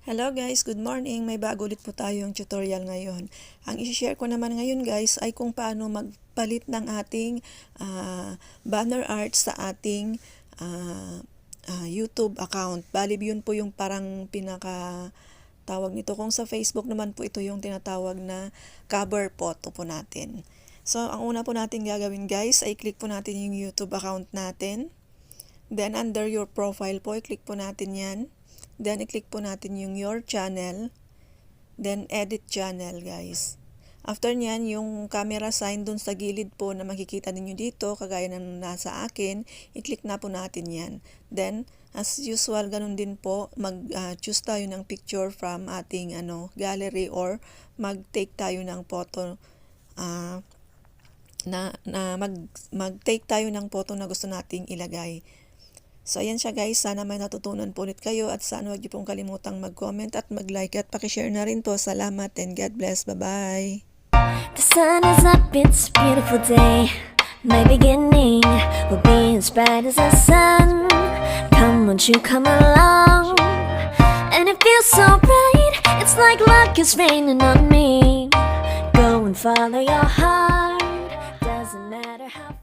Hello guys, good morning. May bago ulit po tayong tutorial ngayon. Ang i-share ko naman ngayon guys ay kung paano magpalit ng ating banner art sa ating YouTube account. Bali yun po yung parang pinaka tawag nito. Kung sa Facebook naman po ito yung tinatawag na cover photo po natin. So ang una po natin gagawin guys ay click po natin yung YouTube account natin. Then under your profile po, i-click po natin yan. Then, i-click po natin yung your channel. Then, edit channel, guys. After nyan, yung camera sign dun sa gilid po na makikita ninyo dito, kagaya ng nasa akin, i-click na po natin yan. Then, as usual, ganun din po, mag-choose tayo ng picture from ating gallery or mag-take tayo ng photo mag-take tayo ng photo na gusto nating ilagay. So, ayan siya guys. Sana may natutunan po ulit kayo at sana huwag niyo pong kalimutang mag-comment at mag-like at pakishare na rin po. Salamat and God bless. Bye-bye. The sun is up, it's a beautiful day. My beginning will be as bright as the sun. Come, won't you come along? And it feels so bright, it's like luck is raining on me. Go and follow your heart, doesn't matter how